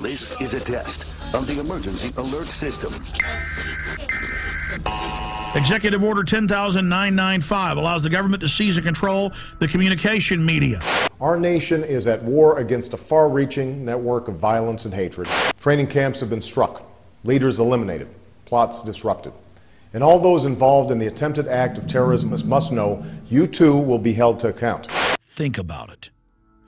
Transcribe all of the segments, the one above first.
This is a test of the emergency alert system. Executive Order 10,995 allows the government to seize and control the communication media. Our nation is at war against a far-reaching network of violence and hatred. Training camps have been struck, leaders eliminated, plots disrupted. And all those involved in the attempted act of terrorism must know you too will be held to account. Think about it.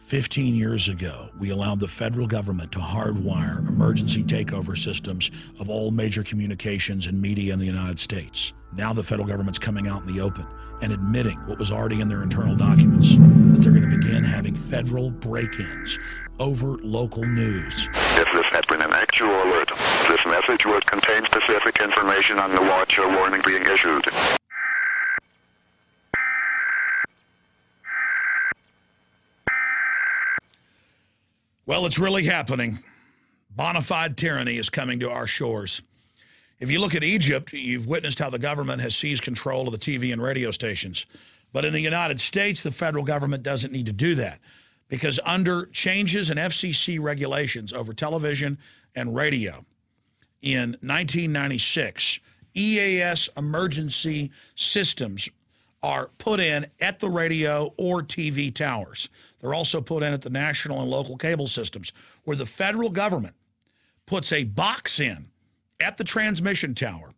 15 years ago, we allowed the federal government to hardwire emergency takeover systems of all major communications and media in the United States. Now the federal government's coming out in the open and admitting what was already in their internal documents, that they're going to begin having federal break-ins over local news. If this had been an actual alert, this message would contain specific information on the watch or warning being issued. Well, it's really happening. Bona fide tyranny is coming to our shores. If you look at Egypt, you've witnessed how the government has seized control of the TV and radio stations. But in the United States, the federal government doesn't need to do that, because under changes in FCC regulations over television and radio in 1996, EAS emergency systems are put in at the radio or TV towers. They're also put in at the national and local cable systems, where the federal government puts a box in at the transmission tower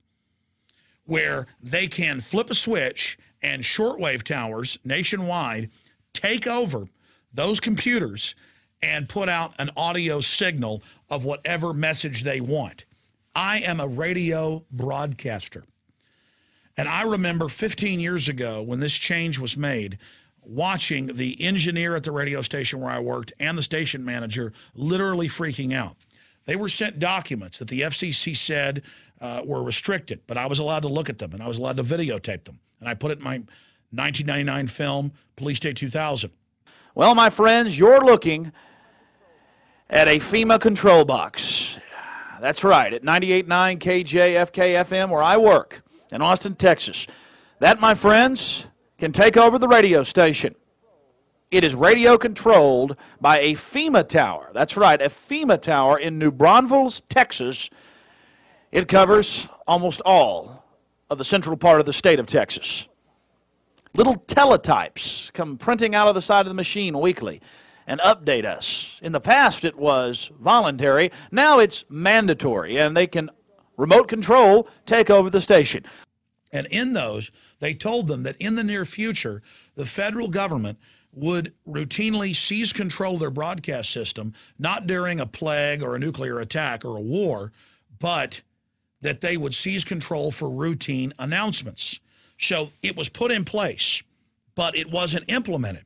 where they can flip a switch and shortwave towers nationwide take over those computers and put out an audio signal of whatever message they want. I am a radio broadcaster. And I remember 15 years ago when this change was made, watching the engineer at the radio station where I worked and the station manager literally freaking out. They were sent documents that the FCC said were restricted, but I was allowed to look at them and I was allowed to videotape them. And I put it in my 1999 film, Police State 2000. Well, my friends, you're looking at a FEMA control box. That's right, at 98.9 KJFK-FM, where I work in Austin, Texas. That, my friends, can take over the radio station. It is radio controlled by a FEMA tower. That's right, a FEMA tower in New Braunfels, Texas. It covers almost all of the central part of the state of Texas. Little teletypes come printing out of the side of the machine weekly and update us. In the past, it was voluntary. Now it's mandatory, and they can remote control take over the station. And in those, they told them that in the near future, the federal government would routinely seize control of their broadcast system, not during a plague or a nuclear attack or a war, but that they would seize control for routine announcements. So it was put in place, but it wasn't implemented.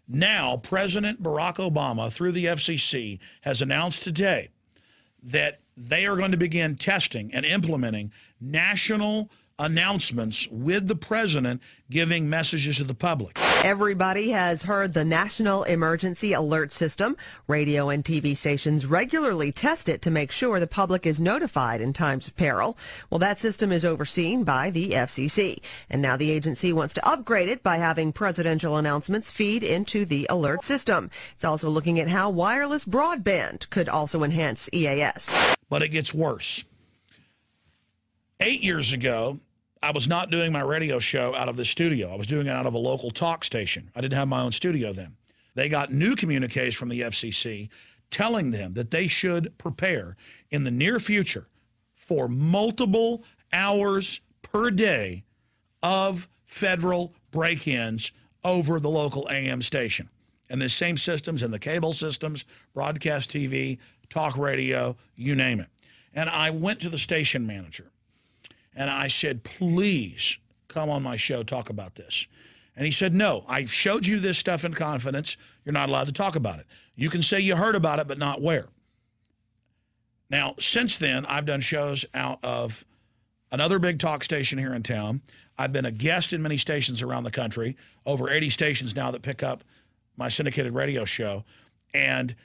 Now, President Barack Obama, through the FCC, has announced today that they are going to begin testing and implementing national announcements with the president giving messages to the public. Everybody has heard the National Emergency Alert System. Radio and TV stations regularly test it to make sure the public is notified in times of peril. Well, that system is overseen by the FCC, and now the agency wants to upgrade it by having presidential announcements feed into the alert system. It's also looking at how wireless broadband could also enhance EAS. But it gets worse. 8 years ago, I was not doing my radio show out of the studio. I was doing it out of a local talk station. I didn't have my own studio then. They got new communiques from the FCC telling them that they should prepare in the near future for multiple hours per day of federal break-ins over the local AM station. And the same systems in the cable systems, broadcast TV, talk radio, you name it. And I went to the station manager and I said, please come on my show, talk about this. And he said, no, I showed you this stuff in confidence. You're not allowed to talk about it. You can say you heard about it, but not where. Now, since then, I've done shows out of another big talk station here in town. I've been a guest in many stations around the country, over 80 stations now that pick up my syndicated radio show. And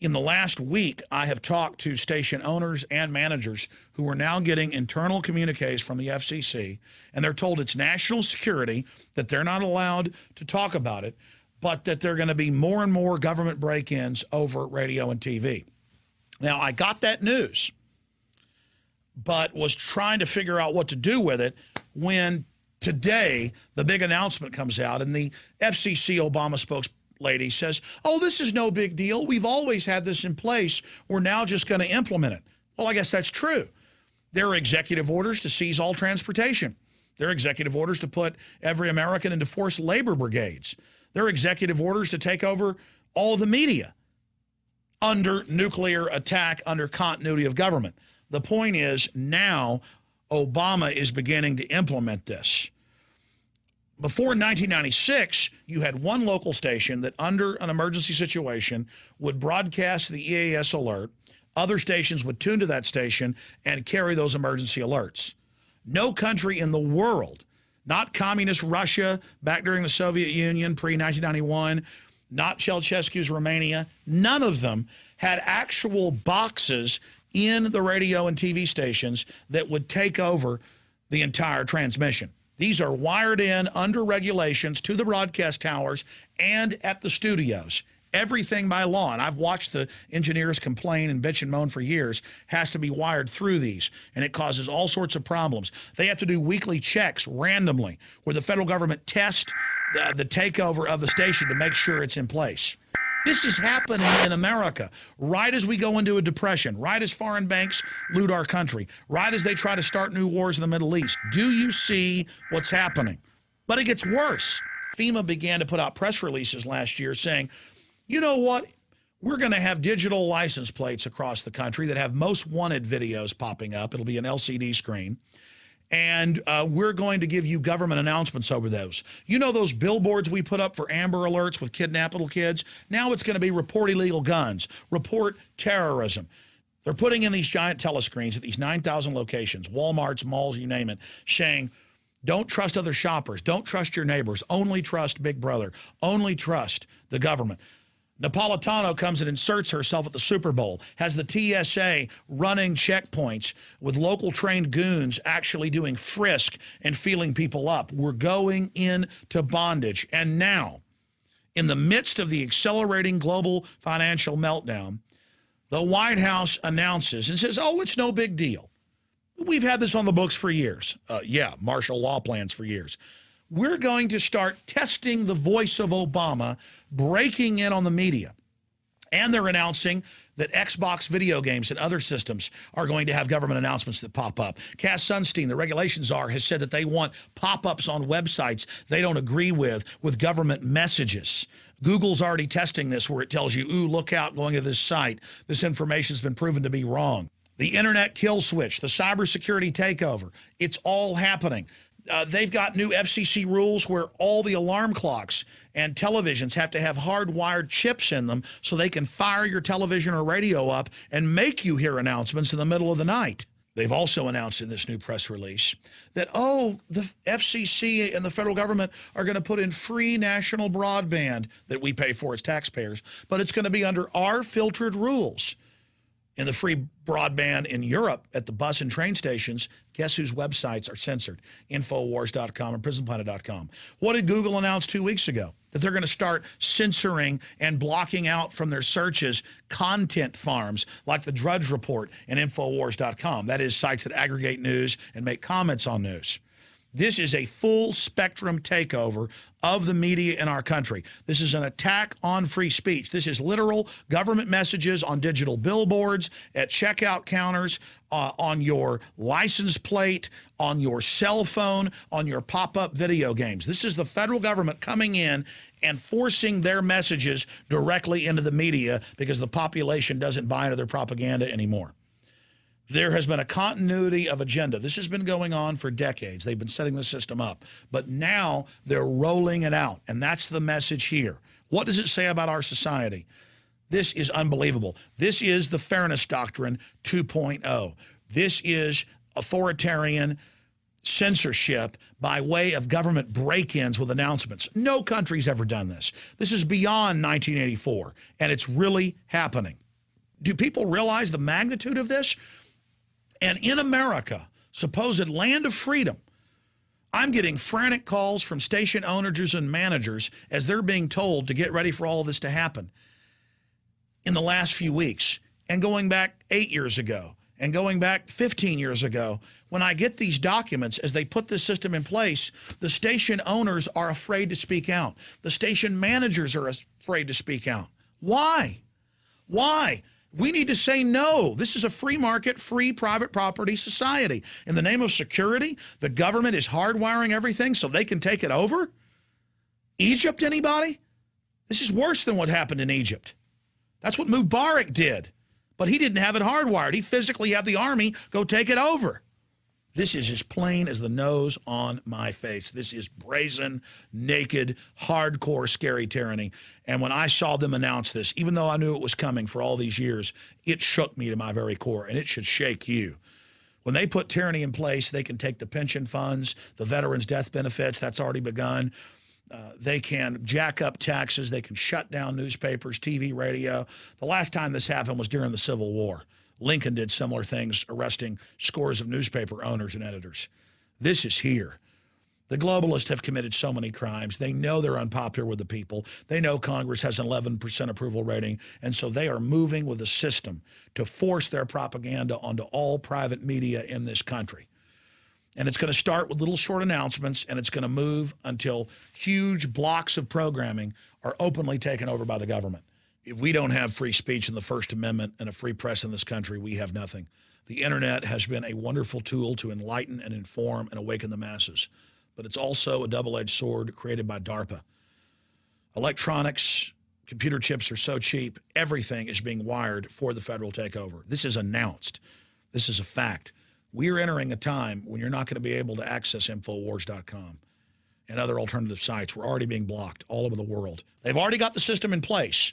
in the last week, I have talked to station owners and managers who are now getting internal communiques from the FCC, and they're told it's national security, that they're not allowed to talk about it, but that there are going to be more and more government break-ins over radio and TV. Now, I got that news, but was trying to figure out what to do with it when today the big announcement comes out and the FCC Obama spokeslady says, oh, this is no big deal. We've always had this in place. We're now just going to implement it. Well, I guess that's true. There are executive orders to seize all transportation. There are executive orders to put every American into forced labor brigades. There are executive orders to take over all of the media under nuclear attack, under continuity of government. The point is now Obama is beginning to implement this. Before 1996, you had one local station that under an emergency situation would broadcast the EAS alert. Other stations would tune to that station and carry those emergency alerts. No country in the world, not communist Russia back during the Soviet Union pre-1991, not Ceausescu's Romania, none of them had actual boxes in the radio and TV stations that would take over the entire transmission. These are wired in under regulations to the broadcast towers and at the studios. Everything by law, and I've watched the engineers complain and bitch and moan for years, has to be wired through these, and it causes all sorts of problems. They have to do weekly checks randomly where the federal government tests the takeover of the station to make sure it's in place. This is happening in America right as we go into a depression, right as foreign banks loot our country, right as they try to start new wars in the Middle East. Do you see what's happening? But it gets worse. FEMA began to put out press releases last year saying, you know what? We're going to have digital license plates across the country that have most wanted videos popping up. It'll be an LCD screen. And we're going to give you government announcements over those. You know those billboards we put up for Amber Alerts with kidnapped little kids? Now it's going to be report illegal guns, report terrorism. They're putting in these giant telescreens at these 9,000 locations, Walmarts, malls, you name it, saying, don't trust other shoppers. Don't trust your neighbors. Only trust Big Brother. Only trust the government. Napolitano comes and inserts herself at the Super Bowl, has the TSA running checkpoints with local trained goons actually doing frisk and feeling people up. We're going into bondage. And now, in the midst of the accelerating global financial meltdown, the White House announces and says, oh, it's no big deal. We've had this on the books for years. Yeah, martial law plans for years. We're going to start testing the voice of Obama, breaking in on the media. And they're announcing that Xbox video games and other systems are going to have government announcements that pop up. Cass Sunstein, the regulation czar, has said that they want pop-ups on websites they don't agree with government messages. Google's already testing this where it tells you, ooh, look out going to this site. This information has been proven to be wrong. The internet kill switch, the cybersecurity takeover, it's all happening. They've got new FCC rules where all the alarm clocks and televisions have to have hardwired chips in them so they can fire your television or radio up and make you hear announcements in the middle of the night. They've also announced in this new press release that, oh, the FCC and the federal government are going to put in free national broadband that we pay for as taxpayers, but it's going to be under our filtered rules. In the free broadband in Europe at the bus and train stations, guess whose websites are censored? Infowars.com and PrisonPlanet.com. What did Google announce 2 weeks ago? That they're going to start censoring and blocking out from their searches content farms like the Drudge Report and Infowars.com. That is, sites that aggregate news and make comments on news. This is a full spectrum takeover of the media in our country. This is an attack on free speech. This is literal government messages on digital billboards, at checkout counters, on your license plate, on your cell phone, on your pop-up video games. This is the federal government coming in and forcing their messages directly into the media because the population doesn't buy into their propaganda anymore. There has been a continuity of agenda. This has been going on for decades. They've been setting the system up. But now they're rolling it out, and that's the message here. What does it say about our society? This is unbelievable. This is the Fairness Doctrine 2.0. This is authoritarian censorship by way of government break-ins with announcements. No country's ever done this. This is beyond 1984, and it's really happening. Do people realize the magnitude of this? And in America, supposed land of freedom, I'm getting frantic calls from station owners and managers as they're being told to get ready for all of this to happen in the last few weeks. and going back 8 years ago and going back 15 years ago. When I get these documents, as they put this system in place, the station owners are afraid to speak out. The station managers are afraid to speak out. Why? Why? We need to say no. This is a free market, free private property society. In the name of security, the government is hardwiring everything so they can take it over? Egypt, anybody? This is worse than what happened in Egypt. That's what Mubarak did. But he didn't have it hardwired. He physically had the army go take it over. This is as plain as the nose on my face. This is brazen, naked, hardcore, scary tyranny. And when I saw them announce this, even though I knew it was coming for all these years, it shook me to my very core, and it should shake you. When they put tyranny in place, they can take the pension funds, the veterans' death benefits, that's already begun. They can jack up taxes. They can shut down newspapers, TV, radio. The last time this happened was during the Civil War. Lincoln did similar things, arresting scores of newspaper owners and editors. This is here. The globalists have committed so many crimes. They know they're unpopular with the people. They know Congress has an 11% approval rating, and so they are moving with the system to force their propaganda onto all private media in this country. And it's going to start with little short announcements, and it's going to move until huge blocks of programming are openly taken over by the government. If we don't have free speech in the First Amendment and a free press in this country, we have nothing. The internet has been a wonderful tool to enlighten and inform and awaken the masses, but it's also a double-edged sword created by DARPA. Electronics, computer chips are so cheap, everything is being wired for the federal takeover. This is announced. This is a fact. We are entering a time when you're not going to be able to access Infowars.com and other alternative sites. We're already being blocked all over the world. They've already got the system in place.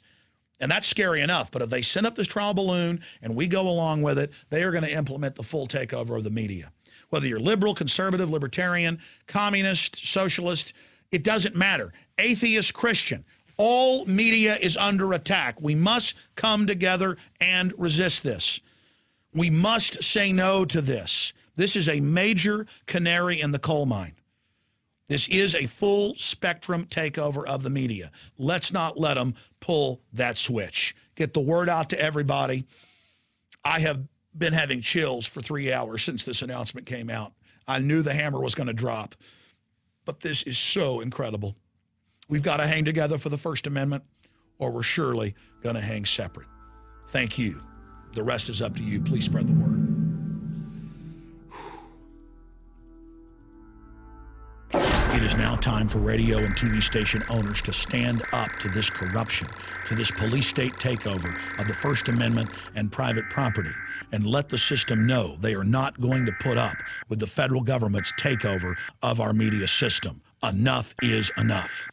And that's scary enough, but if they send up this trial balloon and we go along with it, they are going to implement the full takeover of the media. Whether you're liberal, conservative, libertarian, communist, socialist, it doesn't matter. Atheist, Christian, all media is under attack. We must come together and resist this. We must say no to this. This is a major canary in the coal mine. This is a full spectrum takeover of the media. Let's not let them pull that switch. Get the word out to everybody. I have been having chills for 3 hours since this announcement came out. I knew the hammer was going to drop, but this is so incredible. We've got to hang together for the First Amendment, or we're surely going to hang separate. Thank you. The rest is up to you. Please spread the word. It is now time for radio and TV station owners to stand up to this corruption, to this police state takeover of the First Amendment and private property, and let the system know they are not going to put up with the federal government's takeover of our media system. Enough is enough.